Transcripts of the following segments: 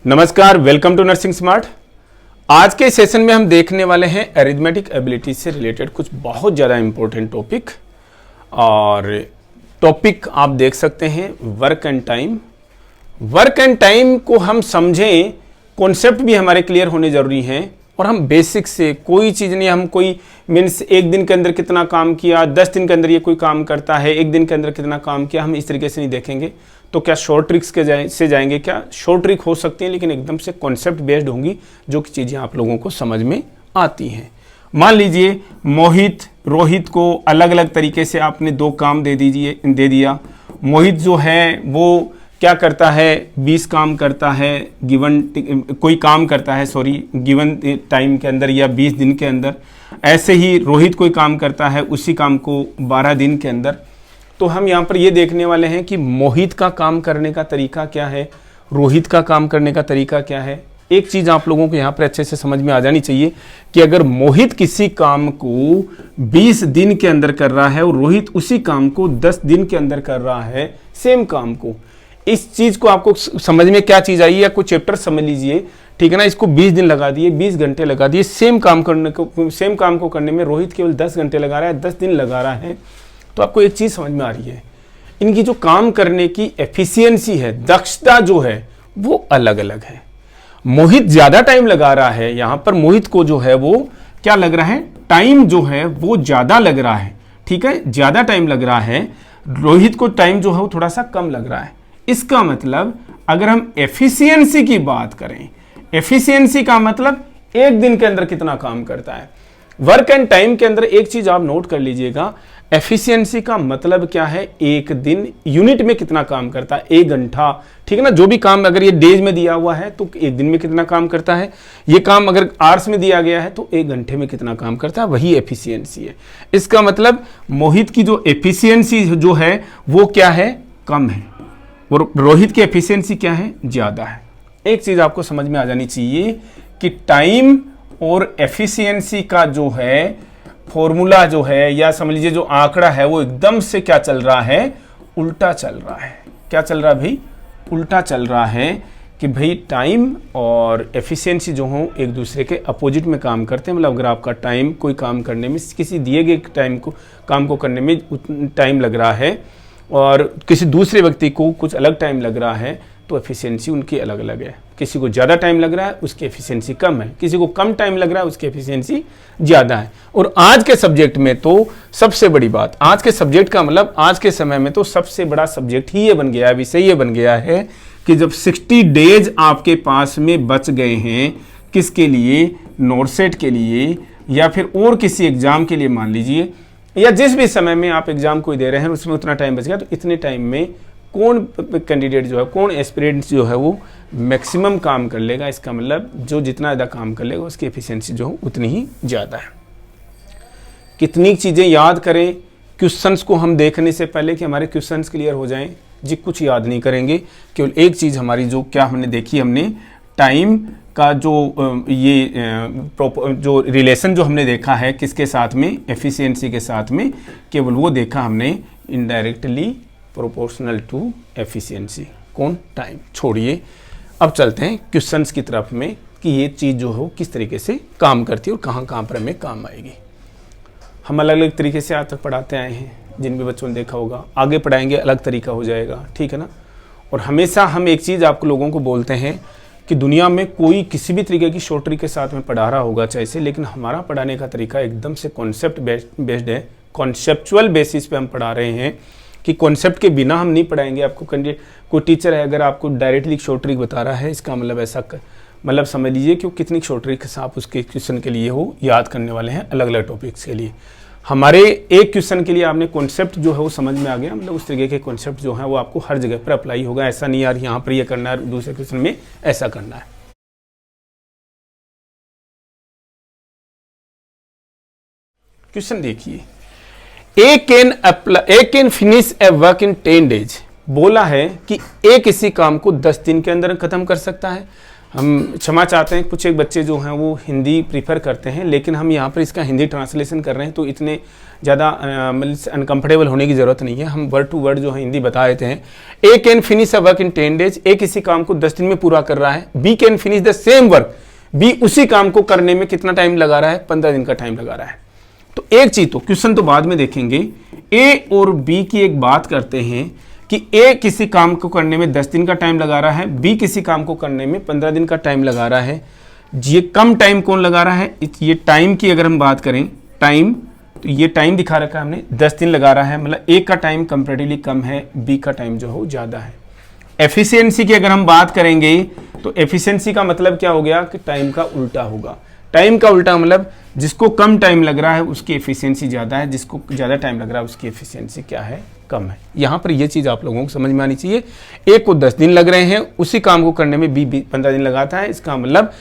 नमस्कार, welcome to nursing smart. आज के सेशन में हम देखने वाले हैं अरिथमेटिक एबिलिटी से रिलेटेड कुछ बहुत ज़्यादा इंपॉर्टेंट टॉपिक। और टॉपिक आप देख सकते हैं work and time. Work and time को हम समझें, कॉन्सेप्ट भी हमारे क्लियर होने ज़रूरी हैं और हम बेसिक से कोई चीज़ नहीं, हम कोई मीन्स एक दिन के अंदर कितना काम किया, 10 दिन के अंदर ये कोई काम करता है, एक दिन के अंदर कितना काम किया, हम इस तरीके से नहीं देखेंगे। तो क्या शॉर्ट ट्रिक्स के से जाएंगे? क्या शॉर्ट ट्रिक हो सकती हैं, लेकिन एकदम से कॉन्सेप्ट बेस्ड होंगी, जो कि चीज़ें आप लोगों को समझ में आती हैं। मान लीजिए मोहित रोहित को अलग अलग तरीके से आपने 2 काम दे दिया। मोहित जो है वो क्या करता है, 20 काम करता है गिवन कोई काम करता है गिवन टाइम के अंदर या 20 दिन के अंदर। ऐसे ही रोहित कोई काम करता है, उसी काम को 12 दिन के अंदर। तो हम यहाँ पर ये देखने वाले हैं कि मोहित का काम करने का तरीका क्या है, रोहित का काम करने का तरीका क्या है। एक चीज़ आप लोगों को यहाँ पर अच्छे से समझ में आ जानी चाहिए कि अगर मोहित किसी काम को 20 दिन के अंदर कर रहा है और रोहित उसी काम को 10 दिन के अंदर कर रहा है, सेम काम को, इस चीज़ को आपको समझ में क्या चीज़ आई, या कोई चैप्टर समझ लीजिए, ठीक है ना। इसको 20 दिन लगा दिए, 20 घंटे लगा दिए, सेम काम को करने में रोहित केवल 10 घंटे लगा रहा है, 10 दिन लगा रहा है। तो आपको एक चीज़ समझ में आ रही है, इनकी जो काम करने की एफिशिएंसी है, दक्षता जो है, वो अलग अलग है। मोहित ज़्यादा टाइम लगा रहा है, यहाँ पर मोहित को जो है वो क्या लग रहा है, टाइम जो है वो ज़्यादा लग रहा है, ठीक है, ज़्यादा टाइम लग रहा है। रोहित को टाइम जो है वो थोड़ा सा कम लग रहा है। इसका मतलब अगर हम एफिशिएंसी की बात करें, एफिशिएंसी का मतलब एक दिन के अंदर कितना काम करता है। वर्क एंड टाइम के अंदर एक चीज आप नोट कर लीजिएगा, एफिशिएंसी का मतलब क्या है, एक दिन यूनिट में कितना काम करता है, 1 घंटा, ठीक है ना। जो भी काम अगर ये डेज में दिया हुआ है तो एक दिन में कितना काम करता है, ये काम अगर आवर्स में दिया गया है तो 1 घंटे में कितना काम करता है, वही एफिशिएंसी है। इसका मतलब मोहित की जो एफिशिएंसी जो है वो क्या है, कम है, और रोहित की एफिशिएंसी क्या है, ज़्यादा है। एक चीज़ आपको समझ में आ जानी चाहिए कि टाइम और एफिशिएंसी का जो है फॉर्मूला जो है, या समझ लीजिए जो आंकड़ा है, वो एकदम से क्या चल रहा है, उल्टा चल रहा है। क्या चल रहा है भाई, उल्टा चल रहा है कि भाई टाइम और एफिशिएंसी जो हो एक दूसरे के अपोजिट में काम करते हैं। मतलब अगर आपका टाइम कोई काम करने में, किसी दिए गए काम को करने में टाइम लग रहा है और किसी दूसरे व्यक्ति को कुछ अलग टाइम लग रहा है, तो एफिशिएंसी उनकी अलग अलग है। किसी को ज़्यादा टाइम लग रहा है, उसकी एफिशिएंसी कम है, किसी को कम टाइम लग रहा है, उसकी एफिशिएंसी ज़्यादा है। और आज के सब्जेक्ट में तो सबसे बड़ी बात, आज के सब्जेक्ट का मतलब आज के समय में तो सबसे बड़ा सब्जेक्ट ही ये बन गया है, विषय ये बन गया है कि जब 60 डेज आपके पास में बच गए हैं, किसके लिए, नोरसेट के लिए या फिर और किसी एग्जाम के लिए, मान लीजिए, या जिस भी समय में आप एग्जाम कोई दे रहे हैं उसमें उतना टाइम बच गया, तो इतने टाइम में कौन कैंडिडेट जो है, कौन एस्पिरेंट जो है वो मैक्सिमम काम कर लेगा। इसका मतलब जो जितना ज़्यादा काम कर लेगा उसकी एफिशिएंसी जो है उतनी ही ज़्यादा है। कितनी चीज़ें याद करें क्वेश्चंस को हम देखने से पहले कि हमारे क्वेश्चंस क्लियर हो जाएं जी। कुछ याद नहीं करेंगे, केवल एक चीज़ हमारी जो क्या हमने देखी, हमने टाइम का जो जो रिलेशन जो हमने देखा है किसके साथ में, एफिशिएंसी के साथ में, केवल वो देखा हमने, इनडायरेक्टली प्रोपोर्शनल टू एफिशिएंसी। कौन, टाइम। छोड़िए, अब चलते हैं क्वेश्चंस की तरफ में कि ये चीज़ जो हो किस तरीके से काम करती है और कहाँ कहाँ पर हमें काम आएगी। हम अलग अलग तरीके से आज तक पढ़ाते आए हैं, जिन भी बच्चों ने देखा होगा, आगे पढ़ाएंगे अलग तरीका हो जाएगा, ठीक है ना। और हमेशा हम एक चीज़ आपको लोगों को बोलते हैं कि दुनिया में कोई किसी भी तरीके की शॉर्ट ट्रिक के साथ में पढ़ा रहा होगा चाहे से, लेकिन हमारा पढ़ाने का तरीका एकदम से कॉन्सेप्ट बेस्ड है, कॉन्सेप्चुअल बेसिस पे हम पढ़ा रहे हैं कि कॉन्सेप्ट के बिना हम नहीं पढ़ाएंगे आपको। कोई टीचर है अगर आपको डायरेक्टली शॉर्ट ट्रिक बता रहा है, इसका मतलब ऐसा मतलब समझ लीजिए कि वो कितनी शॉर्ट ट्रिक आप उसके क्वेश्चन के लिए हो याद करने वाले हैं, अलग अलग टॉपिक्स के लिए। हमारे एक क्वेश्चन के लिए आपने कॉन्सेप्ट जो है वो समझ में आ गया, मतलब उस तरीके के कॉन्सेप्ट जो है वो आपको हर जगह पर अप्लाई होगा। ऐसा नहीं यार यहाँ पर ये करना है, दूसरे क्वेश्चन में ऐसा करना है। क्वेश्चन देखिए, A can finish a work in 10 days. बोला है कि ए किसी काम को 10 दिन के अंदर खत्म कर सकता है। हम क्षमा चाहते हैं, कुछ एक बच्चे जो हैं वो हिंदी प्रीफर करते हैं, लेकिन हम यहाँ पर इसका हिंदी ट्रांसलेशन कर रहे हैं तो इतने ज़्यादा अनकम्फर्टेबल होने की ज़रूरत नहीं है। हम वर्ड टू वर्ड जो है हिंदी बता देते हैं। A can finish a work in 10 days, A किसी काम को 10 दिन में पूरा कर रहा है। Be can finish the same work, बी उसी काम को करने में कितना टाइम लगा रहा है, 15 दिन का टाइम लगा रहा है। तो एक चीज़, तो क्वेश्चन तो बाद में देखेंगे, ए और बी की एक बात करते हैं कि ए किसी काम को करने में 10 दिन का टाइम लगा रहा है, बी किसी काम को करने में 15 दिन का टाइम लगा रहा है। ये कम टाइम कौन लगा रहा है, ये टाइम की अगर हम बात करें, टाइम, तो ये टाइम दिखा रखा है हमने, 10 दिन लगा रहा है, मतलब ए का टाइम कंपैरेटिवली कम है, बी का टाइम जो है ज़्यादा है। एफिशिएंसी की अगर हम बात करेंगे तो एफिशिएंसी का मतलब क्या हो गया कि टाइम का उल्टा होगा। टाइम का उल्टा मतलब जिसको कम टाइम लग रहा है उसकी एफिशिएंसी ज़्यादा है, जिसको ज़्यादा टाइम लग रहा है उसकी एफिशिएंसी क्या है, कम है। यहाँ पर ये चीज़ आप लोगों को समझ में आनी चाहिए। ए को 10 दिन लग रहे हैं, उसी काम को करने में बी 15 दिन लगाता है, इसका मतलब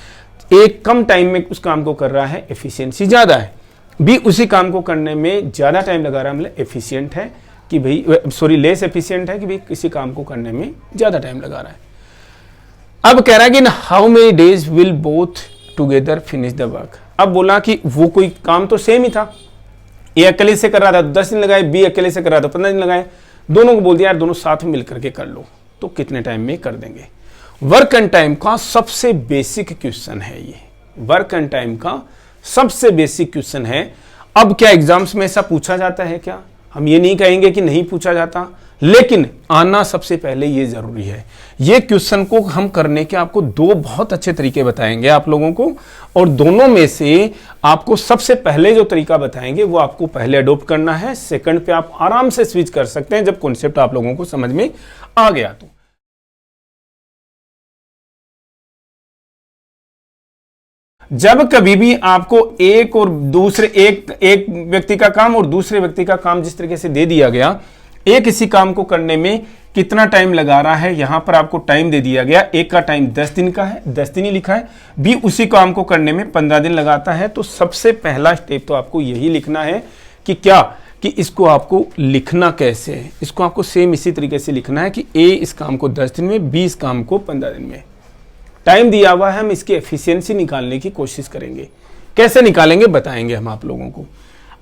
एक कम टाइम में उस काम को कर रहा है, एफिशिएंसी ज़्यादा है। बी उसी काम को करने में ज़्यादा टाइम लगा रहा है, मतलब एफिशिएंट है कि भाई, सॉरी लेस एफिशिएंट है कि भाई किसी काम को करने में ज़्यादा टाइम लगा रहा है। अब कह रहा है कि how many days will both together finish the work. अब बोला कि वो कोई काम तो सेम ही था, ए अकेले से कर रहा था 10 दिन लगाए, बी अकेले से कर रहा था 15 दिन लगाए, दोनों को बोल दिया यार दोनों साथ में मिलकर के कर लो, तो कितने टाइम में कर देंगे। वर्क एंड टाइम का सबसे बेसिक क्वेश्चन है ये, वर्क एंड टाइम का सबसे बेसिक क्वेश्चन है। अब क्या एग्जाम्स में ऐसा पूछा जाता है क्या, हम ये नहीं कहेंगे कि नहीं पूछा जाता, लेकिन आना सबसे पहले ये जरूरी है। ये क्वेश्चन को हम करने के आपको 2 बहुत अच्छे तरीके बताएंगे आप लोगों को, और दोनों में से आपको सबसे पहले जो तरीका बताएंगे वो आपको पहले अडॉप्ट करना है, सेकंड पे आप आराम से स्विच कर सकते हैं जब कॉन्सेप्ट आप लोगों को समझ में आ गया तो। जब कभी भी आपको एक और दूसरे एक व्यक्ति का काम और दूसरे व्यक्ति का काम जिस तरीके से दे दिया गया, एक किसी काम को करने में कितना टाइम लगा रहा है, यहां पर आपको टाइम दे दिया गया, एक का टाइम 10 दिन का है, 10 दिन ही लिखा है, बी उसी काम को करने में 15 दिन लगाता है। तो सबसे पहला स्टेप तो आपको यही लिखना है कि क्या, कि इसको आपको लिखना कैसे है, इसको आपको सेम इसी तरीके से लिखना है कि ए इस काम को 10 दिन में, बी इस काम को 15 दिन में। टाइम दिया हुआ है, हम इसकी एफिशिएंसी निकालने की कोशिश करेंगे, कैसे निकालेंगे बताएंगे हम आप लोगों को।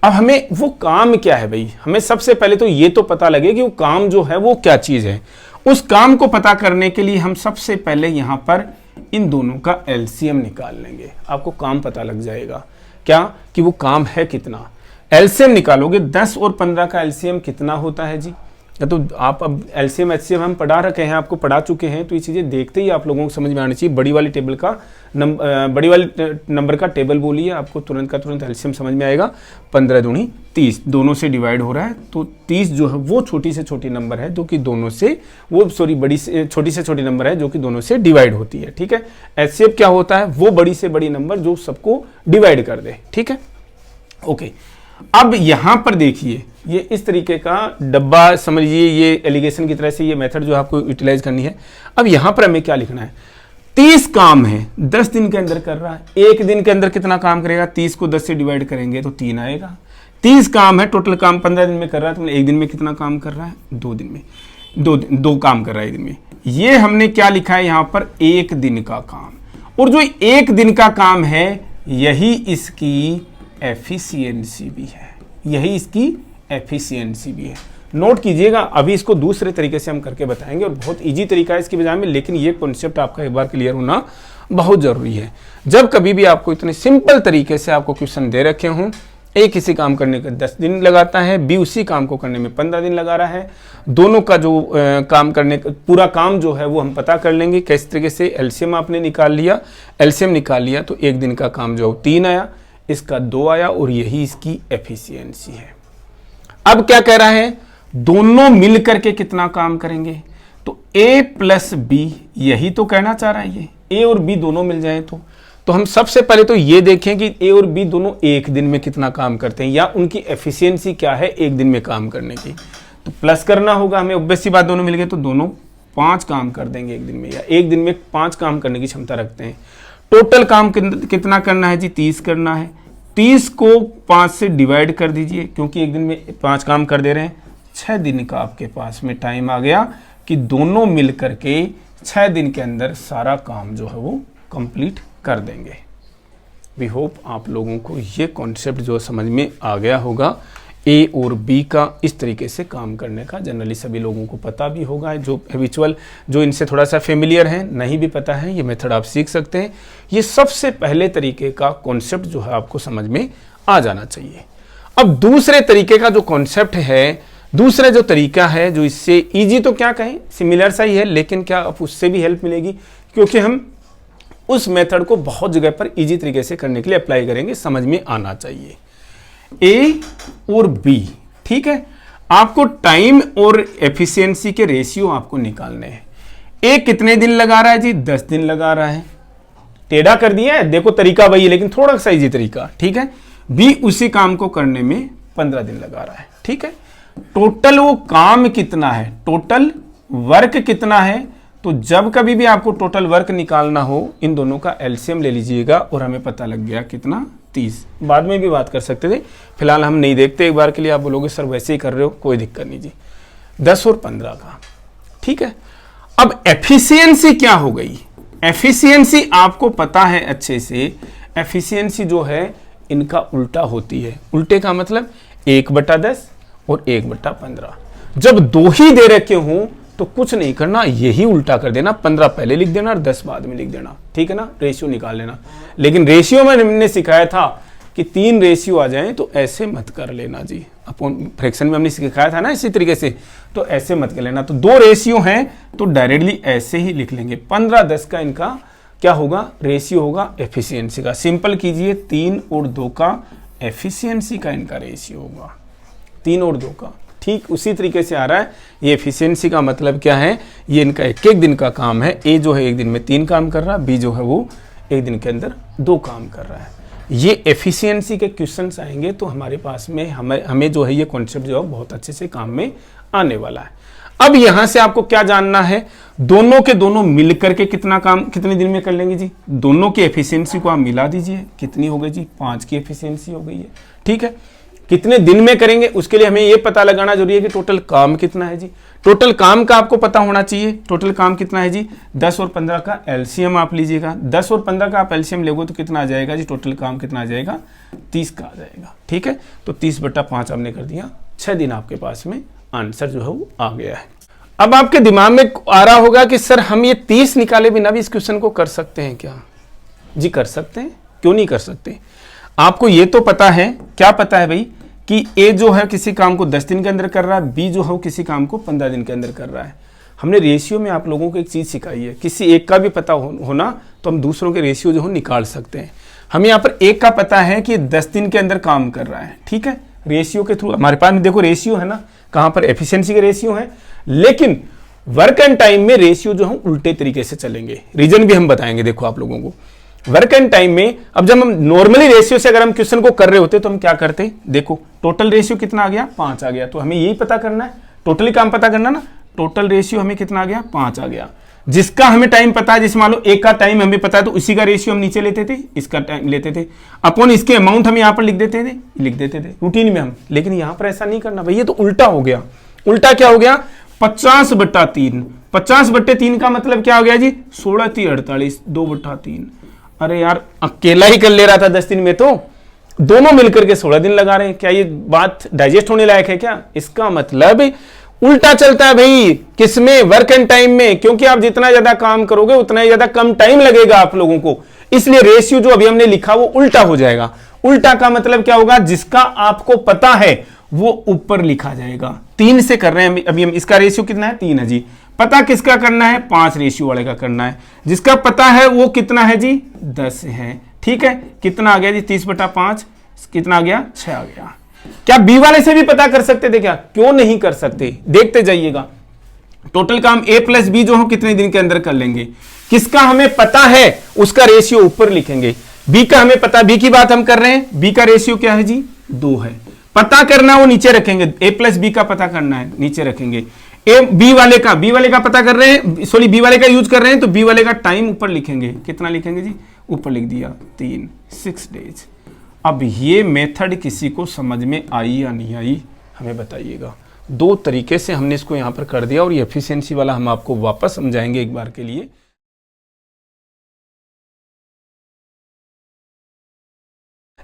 अब हमें वो काम क्या है भाई, हमें सबसे पहले तो ये तो पता लगे कि वो काम जो है वो क्या चीज है। उस काम को पता करने के लिए हम सबसे पहले यहां पर इन दोनों का एलसीएम निकाल लेंगे, आपको काम पता लग जाएगा क्या कि वो काम है कितना। एलसीएम निकालोगे, 10 और 15 का एलसीएम कितना होता है जी, या तो आप अब एलसीएम एचसीएम हम पढ़ा रखे हैं, आपको पढ़ा चुके हैं, तो ये चीज़ें देखते ही आप लोगों को समझ में आनी चाहिए। बड़ी वाली टेबल का बड़ी वाली नंबर का टेबल बोलिए, आपको तुरंत का तुरंत एलसीएम समझ में आएगा। 15 दूनी 30, दोनों से डिवाइड हो रहा है, तो 30 जो है वो छोटी से छोटी नंबर है जो कि दोनों से, वो सॉरी बड़ी से छोटी नंबर है जो कि दोनों से डिवाइड होती है, ठीक है। एचसीएम क्या होता है, वो बड़ी से बड़ी नंबर जो सबको डिवाइड कर दे, ठीक है, ओके। अब यहां पर देखिए, ये इस तरीके का डब्बा समझिए, ये एलिगेशन की तरह से ये मेथड जो आपको यूटिलाइज करनी है। अब यहां पर हमें क्या लिखना है, 30 काम है, 10 दिन के अंदर कर रहा है, एक दिन के अंदर कितना काम करेगा, 30 को 10 से डिवाइड करेंगे तो 3 आएगा। 30 काम है, टोटल काम 15 दिन में कर रहा है, तो एक दिन में कितना काम कर रहा है, 2 दिन में, दो काम कर रहा है एक दिन में। ये हमने क्या लिखा है यहां पर, एक दिन का काम, और जो एक दिन का काम है यही इसकी एफिशिएंसी भी है, यही इसकी एफिशिएंसी भी है। नोट कीजिएगा, अभी इसको दूसरे तरीके से हम करके बताएंगे और बहुत इजी तरीका है इसकी बजाय में, लेकिन ये कॉन्सेप्ट आपका एक बार क्लियर होना बहुत जरूरी है। जब कभी भी आपको इतने सिंपल तरीके से आपको क्वेश्चन दे रखे हों, ए किसी काम करने का 10 दिन लगाता है, बी उसी काम को करने में 15 दिन लगा रहा है, दोनों का जो काम करने का पूरा काम जो है वो हम पता कर लेंगे किस तरीके से। एलसीएम आपने निकाल लिया, एलसीएम निकाल लिया तो एक दिन का काम जो 3 आया, इसका 2 आया, और यही इसकी एफिशिएंसी है। अब क्या कह रहा है, दोनों मिल करके कितना काम करेंगे, तो A प्लस बी, यही तो कहना चाह रहा है ये, ए और बी दोनों मिल जाए तो हम सबसे पहले तो ये देखें कि ए और बी दोनों एक दिन में कितना काम करते हैं, या उनकी एफिशिएंसी क्या है एक दिन में काम करने की। तो प्लस करना होगा हमें, ऑब्वियस सी बात, दोनों मिल गए तो दोनों 5 काम कर देंगे एक दिन में, या एक दिन में 5 काम करने की क्षमता रखते हैं। टोटल काम कितना करना है जी, 30 करना है। 30 को 5 से डिवाइड कर दीजिए, क्योंकि एक दिन में 5 काम कर दे रहे हैं। 6 दिन का आपके पास में टाइम आ गया कि दोनों मिल करके 6 दिन के अंदर सारा काम जो है वो कंप्लीट कर देंगे। वी होप आप लोगों को ये कॉन्सेप्ट जो समझ में आ गया होगा, ए और बी का इस तरीके से काम करने का जनरली सभी लोगों को पता भी होगा। जो हैबिचुअल, जो इनसे थोड़ा सा फेमिलियर हैं, नहीं भी पता है, ये मेथड आप सीख सकते हैं। ये सबसे पहले तरीके का कॉन्सेप्ट जो है आपको समझ में आ जाना चाहिए। अब दूसरे तरीके का जो कॉन्सेप्ट है, दूसरा जो तरीका है जो इससे ईजी तो क्या कहें, सिमिलर सा ही है, लेकिन क्या अब उससे भी हेल्प मिलेगी, क्योंकि हम उस मेथड को बहुत जगह पर इजी तरीके से करने के लिए अप्लाई करेंगे, समझ में आना चाहिए। ए और बी, ठीक है, आपको टाइम और एफिशिएंसी के रेशियो आपको निकालने हैं। ए कितने दिन लगा रहा है जी? 10 दिन लगा रहा है। टेढ़ा कर दिया है, देखो तरीका वही है लेकिन थोड़ा सा इजी तरीका, ठीक है। बी उसी काम को करने में 15 दिन लगा रहा है, ठीक है। टोटल वो काम कितना है, टोटल वर्क कितना है, तो जब कभी भी आपको टोटल वर्क निकालना हो, इन दोनों का एलसीएम ले लीजिएगा और हमें पता लग गया कितना, 30। बाद में भी बात कर सकते थे, फिलहाल हम नहीं देखते, एक बार के लिए आप बोलोगे सर वैसे ही कर रहे हो, कोई दिक्कत नहीं जी। 10 और 15 का, ठीक है। अब एफिशिएंसी क्या हो गई? एफिशिएंसी आपको पता है अच्छे से, एफिशिएंसी जो है इनका उल्टा होती है। उल्टे का मतलब 1/10 और 1/15। जब 2 ही दे रखे हों तो कुछ नहीं करना, यही उल्टा कर देना, 15 पहले लिख देना और 10 बाद में लिख देना, ठीक है ना, रेशियो निकाल लेना। लेकिन रेशियो में हमने सिखाया था कि 3 रेशियो आ जाएं तो ऐसे मत कर लेना जी, अपन फ्रैक्शन में हमने सिखाया था ना इसी तरीके से, तो ऐसे मत कर लेना। तो 2 रेशियो हैं तो डायरेक्टली ऐसे ही लिख लेंगे। 15-10 का इनका क्या होगा, रेशियो होगा एफिशिएंसी का। सिंपल कीजिए, 3 और 2 का एफिशिएंसी का इनका रेशियो होगा, 3 और 2 का, ठीक उसी तरीके से आ रहा है। ये एफिशिएंसी का मतलब क्या है, ये इनका 1-1 दिन का काम है। ए जो है 1 दिन में 3 काम कर रहा है, बी जो है वो 1 दिन के अंदर 2 काम कर रहा है। ये एफिशिएंसी के क्वेश्चंस आएंगे तो हमारे पास में हमें जो है ये कॉन्सेप्ट जो है बहुत अच्छे से काम में आने वाला है। अब यहां से आपको क्या जानना है, दोनों के दोनों मिलकर के कितना काम कितने दिन में कर लेंगे जी? दोनों की एफिशिएंसी को आप मिला दीजिए, कितनी हो गई जी? 5 की एफिशिएंसी हो गई है, ठीक है। कितने दिन में करेंगे उसके लिए हमें यह पता लगाना जरूरी है कि टोटल काम कितना है जी। टोटल काम का आपको पता होना चाहिए, टोटल काम कितना है जी? 10 और 15 का एलसीएम आप लीजिएगा। 10 और 15 का आप एलसीएम लोगे तो कितना आ जाएगा जी? टोटल काम कितना आ जाएगा? 30 का आ जाएगा, ठीक है। तो 30/5 हमने कर दिया, 6 दिन आपके पास में आंसर जो है वो आ गया है। अब आपके दिमाग में आ रहा होगा कि सर हम ये 30 निकाले बिना भी इस क्वेश्चन को कर सकते हैं क्या? जी कर सकते हैं, क्यों नहीं कर सकते। आपको ये तो पता है, क्या पता है भाई, कि ए जो है किसी काम को 10 दिन के अंदर कर रहा है, बी जो है किसी काम को 15 दिन के अंदर कर रहा है। हमने रेशियो में आप लोगों को एक चीज सिखाई है, किसी एक का भी पता होना तो हम दूसरों के रेशियो जो है निकाल सकते हैं। हमें यहाँ पर एक का पता है कि 10 दिन के अंदर काम कर रहा है, ठीक है। रेशियो के थ्रू हमारे पास में देखो रेशियो है ना, कहां पर एफिशिएंसी के रेशियो है, लेकिन वर्क एंड टाइम में रेशियो जो है उल्टे तरीके से चलेंगे। रीजन भी हम बताएंगे, देखो आप लोगों को वर्क एंड टाइम में। अब जब हम नॉर्मली रेशियो से अगर हम क्वेश्चन को कर रहे होते तो हम क्या करते, देखो टोटल रेशियो कितना आ गया? 5 आ गया। तो हमें यही पता करना है, टोटली काम पता करना ना, टोटल रेशियो हमें कितना आ गया? 5 आ गया। जिसका हमें टाइम पता है, जिस मान लो एक का टाइम हमें पता है तो उसी का रेशियो हम नीचे लेते थे, इसका टाइम लेते थे, अपन इसके अमाउंट हम यहाँ पर लिख देते थे रूटीन में हम। लेकिन यहाँ पर ऐसा नहीं करना भाई, ये तो उल्टा हो गया। उल्टा क्या हो गया? 50/3। 50/3 का मतलब क्या हो गया जी? 16×3 = 48, 2/3। अरे यार अकेला ही कर ले रहा था 10 दिन में, तो दोनों मिलकर के 16 दिन लगा रहे हैं। क्या ये बात डाइजेस्ट होने लायक है क्या? इसका मतलब उल्टा चलता है भाई, किसमें? वर्क एंड टाइम में। क्योंकि आप जितना ज्यादा काम करोगे उतना ही ज्यादा कम टाइम लगेगा आप लोगों को, इसलिए रेशियो जो अभी हमने लिखा वो उल्टा हो जाएगा। उल्टा का मतलब क्या होगा? जिसका आपको पता है वो ऊपर लिखा जाएगा। 3 से कर रहे हैं अभी हम, इसका रेशियो कितना है? 3 है जी। पता किसका करना है? 5 रेशियो वाले का करना है। जिसका पता है वो कितना है जी? 10 है, ठीक है। कितना आ गया जी? 30/5 कितना आ गया? 6 आ गया। क्या बी वाले से भी पता कर सकते थे क्या? क्यों नहीं कर सकते, देखते जाइएगा। टोटल काम ए प्लस बी जो हम कितने दिन के अंदर कर लेंगे, किसका हमें पता है उसका रेशियो ऊपर लिखेंगे। बी का हमें पता, बी की बात हम कर रहे हैं, बी का रेशियो क्या है जी? 2 है। पता करना वो नीचे रखेंगे, ए प्लस बी का पता करना है, नीचे रखेंगे। बी वाले का पता कर रहे हैं, सॉरी बी वाले का यूज कर रहे हैं, तो बी वाले का टाइम ऊपर लिखेंगे। कितना लिखेंगे जी? ऊपर लिख दिया 3, 6 डेज। अब ये मेथड किसी को समझ में आई या नहीं आई, हमें बताइएगा। 2 तरीके से हमने इसको यहां पर कर दिया, और ये एफिशिएंसी वाला हम आपको वापस समझाएंगे एक बार के लिए।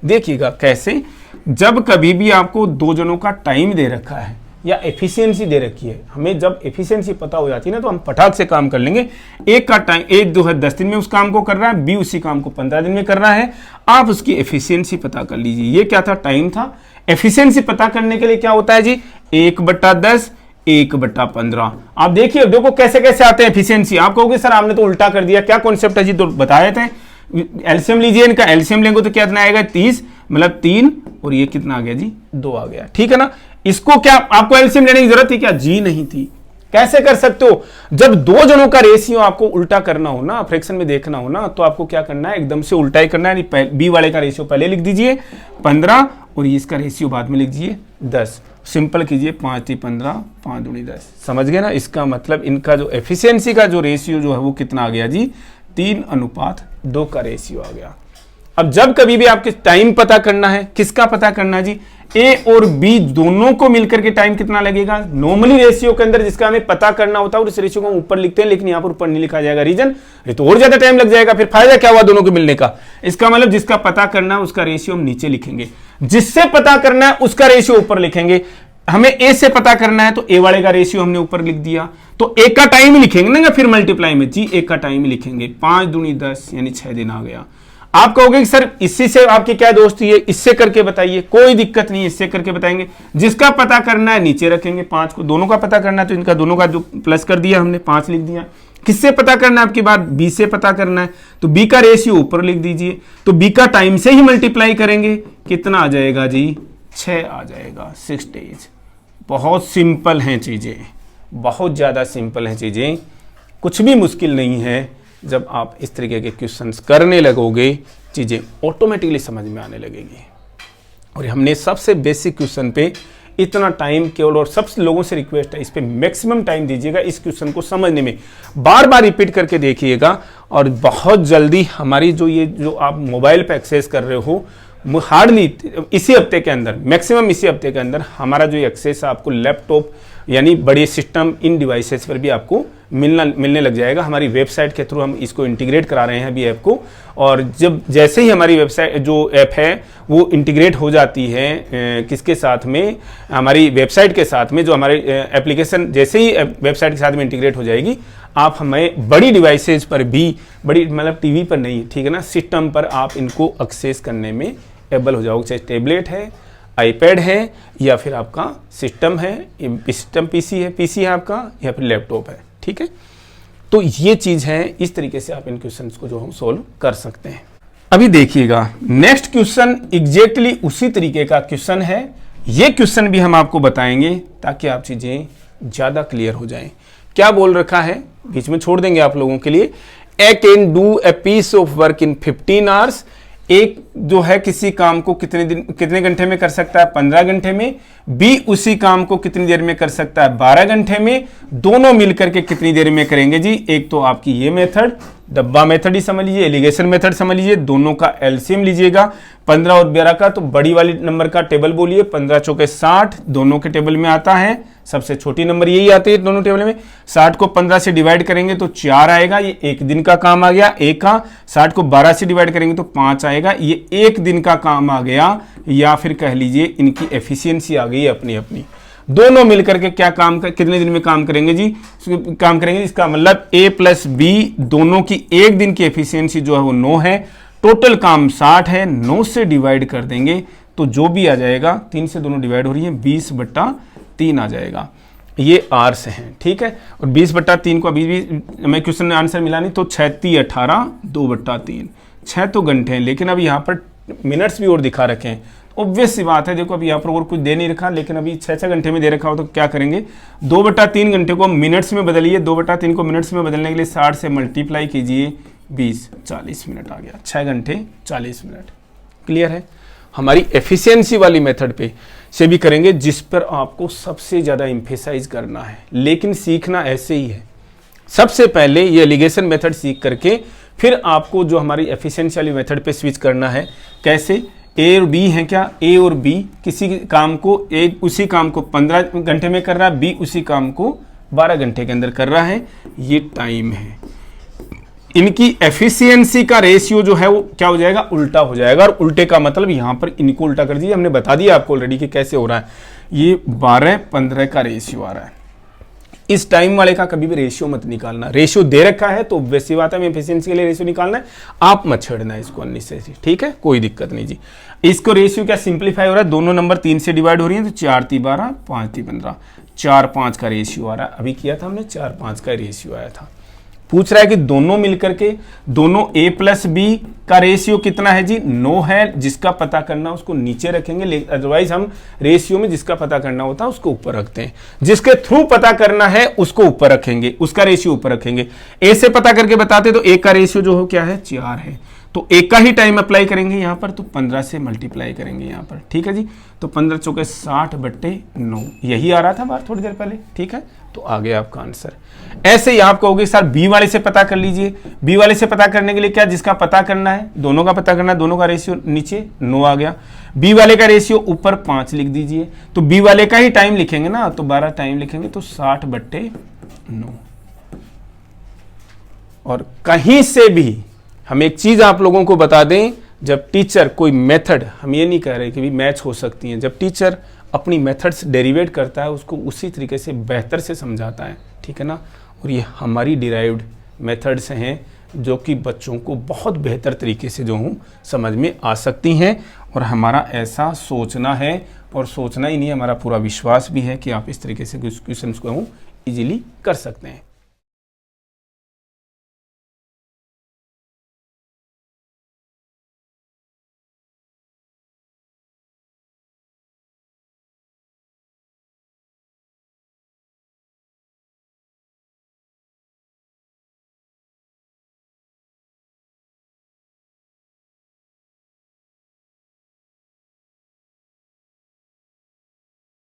देखिएगा कैसे, जब कभी भी आपको दो जनों का टाइम दे रखा है या एफिशिएंसी दे रखी है, हमें जब एफिशिएंसी पता हो जाती है ना तो हम फटाक से काम कर लेंगे। एक का टाइम, एक जो है 10 दिन में उस काम को कर रहा है, बी उसी काम को 15 दिन में कर रहा है, आप उसकी एफिशिएंसी पता कर लीजिए। ये क्या था, टाइम था। एफिशिएंसी पता करने के लिए क्या होता है जी, 1/10 1/15। आप देखिए, देखो कैसे कैसे आते हैं एफिशिएंसी। आप कहोगे सर आपने तो उल्टा कर दिया, क्या कॉन्सेप्ट है जी, तो बताए थे। एलसीएम लीजिए, इनका एलसीएम लेंगे तो कितना आएगा, 30, मतलब 3, और ये कितना आ गया जी, 2 आ गया। ठीक है ना, इसको क्या आपको एलसीएम लेने की जरूरत थी क्या, जी नहीं थी। कैसे कर सकते हो, जब दो जनों का रेशियो आपको उल्टा करना हो ना, फ्रैक्शन में देखना हो ना, तो आपको क्या करना है, एकदम से उल्टा ही करना है। बी वाले का रेशियो पहले लिख दीजिए 15, और इसका रेशियो बाद में लिख दीजिए 10। सिंपल कीजिए, 5 3 15, 5 दूनी 10। समझ गए ना, इसका मतलब इनका जो एफिशिएंसी का जो रेशियो जो है वो कितना आ गया जी, 3:2 का रेशियो आ गया। अब जब कभी भी आपके टाइम पता करना है, किसका पता करना है जी, ए और बी दोनों को मिलकर के टाइम कितना लगेगा। नॉर्मली रेशियो के अंदर जिसका हमें पता करना होता है, और इस रेशियो को हम ऊपर लिखते हैं, लेकिन यहां पर ऊपर नहीं लिखा जाएगा। रीजन, ये तो और ज्यादा टाइम लग जाएगा, फिर फायदा क्या हुआ दोनों को मिलने का। इसका मतलब जिसका पता करना है उसका रेशियो हम नीचे लिखेंगे, जिससे पता करना है उसका रेशियो ऊपर लिखेंगे। हमें ए से पता करना है तो ए वाले का रेशियो हमने ऊपर लिख दिया, तो एक का टाइम ही लिखेंगे ना, फिर मल्टीप्लाई में जी एक का टाइम ही लिखेंगे। 5 दूनी 10 यानी 6 दिन आ गया। आप कहोगे कि सर इसी से आपकी क्या दोस्ती है, इससे करके बताइए। कोई दिक्कत नहीं है, इससे करके बताएंगे। जिसका पता करना है नीचे रखेंगे 5 को, दोनों का पता करना है तो इनका दोनों का जो प्लस कर दिया हमने, 5 लिख दिया। किससे पता करना है आपकी बात, बी से पता करना है, तो बी का रेशियो ऊपर लिख दीजिए। तो बी का टाइम से ही मल्टीप्लाई करेंगे, कितना आ जाएगा जी, 6 आ जाएगा, 6 डेज। बहुत सिंपल हैं चीजें, बहुत ज्यादा सिंपल हैं चीजें, कुछ भी मुश्किल नहीं है। जब आप इस तरीके के क्वेश्चंस करने लगोगे, चीजें ऑटोमेटिकली समझ में आने लगेगी। और हमने सबसे बेसिक क्वेश्चन पे इतना टाइम केवल, और सब लोगों से रिक्वेस्ट है इस पे मैक्सिमम टाइम दीजिएगा, इस क्वेश्चन को समझने में बार बार रिपीट करके देखिएगा। और बहुत जल्दी हमारी जो आप मोबाइल पे एक्सेस कर रहे हो, हार्डली इसी हफ्ते के अंदर, मैक्सिमम इसी हफ्ते के अंदर हमारा जो एक्सेस है आपको लैपटॉप यानी बड़े सिस्टम इन डिवाइसेस पर भी आपको मिलने लग जाएगा। हमारी वेबसाइट के थ्रू हम इसको इंटीग्रेट करा रहे हैं अभी ऐप को, और जब जैसे ही हमारी वेबसाइट जो ऐप है वो इंटीग्रेट हो जाती है किसके साथ में, हमारी वेबसाइट के साथ में, जो हमारे एप्लीकेशन जैसे ही वेबसाइट के साथ में इंटीग्रेट हो जाएगी, आप हमें बड़ी डिवाइसेज पर भी, बड़ी मतलब टीवी पर नहीं, ठीक है ना, सिस्टम पर आप इनको एक्सेस करने में एबल हो जाओगे। चाहे टैबलेट है, आईपैड है, या फिर आपका सिस्टम है, सिस्टम पीसी है आपका, या फिर लैपटॉप है। ठीक है, तो ये चीज है, इस तरीके से आप इन क्वेश्चंस को जो हम सोल्व कर सकते हैं। अभी देखिएगा नेक्स्ट क्वेश्चन एग्जैक्टली उसी तरीके का क्वेश्चन है। ये क्वेश्चन भी हम आपको बताएंगे ताकि आप चीजें ज्यादा क्लियर हो जाएं। क्या बोल रखा है, बीच में छोड़ देंगे आप लोगों के लिए। A can do a piece of work in 15 hours. एक जो है किसी काम को कितने घंटे में कर सकता है, 15 घंटे में। बी उसी काम को कितनी देर में कर सकता है, 12 घंटे में। दोनों मिलकर के कितनी देर में करेंगे जी। एक तो आपकी ये मेथड, डब्बा मेथड ही समझ लीजिए, एलिगेशन मेथड समझ लीजिए। दोनों का एलसीएम लीजिएगा 15 और 12 का, तो बड़ी वाली नंबर का टेबल बोलिए। 15 चौके 60 दोनों के टेबल में आता है, सबसे छोटी नंबर यही आती है दोनों टेबल में। 60 को 15 से डिवाइड करेंगे तो 4 आएगा, ये एक दिन का काम आ गया एक का। 60 को 12 से डिवाइड करेंगे तो 5 आएगा, ये एक दिन का काम आ गया। या फिर कह लीजिए इनकी एफिशिएंसी आ गई अपनी अपनी। दोनों मिलकर के क्या काम कितने दिन में काम करेंगे जी, काम करेंगे। इसका मतलब ए प्लस बी दोनों की एक दिन की एफिशिएंसी जो है वो 9 है। टोटल काम 60 है, 9 से डिवाइड कर देंगे तो जो भी आ जाएगा, 3 से दोनों डिवाइड हो रही है, 20/3 आ जाएगा। ये आर से हैं, ठीक है। और 20/3 को अभी भी हमें क्वेश्चन में आंसर मिला नहीं, तो 6 18 2/3, 6 तो घंटे हैं, लेकिन अब यहाँ पर मिनट्स भी और दिखा रखे हैं। ऑब्वियस सी बात है, देखो अभी यहाँ पर और कुछ दे नहीं रखा, लेकिन अभी 6 घंटे में दे रखा हो तो क्या करेंगे, 2/3 घंटे को मिनट्स में बदलिए। 2/3 को मिनट्स में बदलने के लिए 60 से मल्टीप्लाई कीजिए, 20 40 मिनट आ गया। 6 घंटे 40 मिनट। क्लियर है। हमारी एफिशिएंसी वाली मेथड पे से भी करेंगे, जिस पर आपको सबसे ज़्यादा एम्फेसाइज करना है, लेकिन सीखना ऐसे ही है। सबसे पहले ये एलिगेशन मेथड सीख करके फिर आपको जो हमारी एफिशिएंसी वाली मेथड पे स्विच करना है। कैसे, ए और बी है क्या, ए और बी किसी काम को, ए उसी काम को 15 घंटे में कर रहा है, बी उसी काम को 12 घंटे के अंदर कर रहा है। ये टाइम है, इनकी एफिशिएंसी का रेशियो जो है वो क्या हो जाएगा, उल्टा हो जाएगा। और उल्टे का मतलब यहां पर इनको उल्टा कर दीजिए, हमने बता दिया आपको ऑलरेडी कि कैसे हो रहा है। ये 12-15 का रेशियो आ रहा है। इस टाइम वाले का कभी भी रेशियो मत निकालना, रेशियो दे रखा है तो वैसी बात है, एफिशिएंसी के लिए रेशियो निकालना है, आप मत छेड़ना इसको अननेसेसरी, ठीक है, कोई दिक्कत नहीं जी। इसको रेशियो क्या सिंप्लीफाई हो रहा है, दोनों नंबर 3 से डिवाइड हो रही है, तो 4 × 12, 5 × 15, 4-5 का रेशियो आ रहा है। अभी किया था हमने 4-5 का रेशियो आया था। पूछ रहा है कि दोनों मिलकर के दोनों a + b का रेशियो कितना है जी, 9 है। जिसका पता करना उसको नीचे रखेंगे, अदरवाइज हम रेशियो में जिसका पता करना होता है उसको ऊपर रखते हैं। जिसके थ्रू पता करना है उसको ऊपर रखेंगे, उसका रेशियो ऊपर रखेंगे। a से पता करके बताते तो a का रेशियो जो हो क्या है, 4 है, तो एक का ही टाइम अप्लाई करेंगे यहाँ पर, तो 15 से मल्टीप्लाई करेंगे यहाँ पर, ठीक है जी। तो 15 × 4 = 60/9, यही आ रहा था बाहर थोड़ी देर पहले, ठीक है। तो आ गया आपका आंसर। ऐसे ही आप कहोगे सर बी वाले से पता कर लीजिए। बी वाले से पता करने के लिए क्या, जिसका पता करना है, दोनों का पता करना है, दोनों का रेशियो नीचे 9 आ गया। बी वाले का रेशियो ऊपर 5 लिख दीजिए, तो बी वाले का ही टाइम लिखेंगे ना, तो 12 टाइम लिखेंगे, तो 60/9। और कहीं से भी हम एक चीज आप लोगों को बता दें, जब टीचर कोई मेथड, हम ये नहीं कह रहे कि भी मैच हो सकती हैं, जब टीचर अपनी मेथड्स डेरिवेट करता है उसको उसी तरीके से बेहतर से समझाता है, ठीक है ना। और ये हमारी डिराइव्ड मेथड्स हैं जो कि बच्चों को बहुत बेहतर तरीके से जो हूँ समझ में आ सकती हैं। और हमारा ऐसा सोचना है, और सोचना ही नहीं, हमारा पूरा विश्वास भी है कि आप इस तरीके से क्वेश्चंस को ईजिली कर सकते हैं।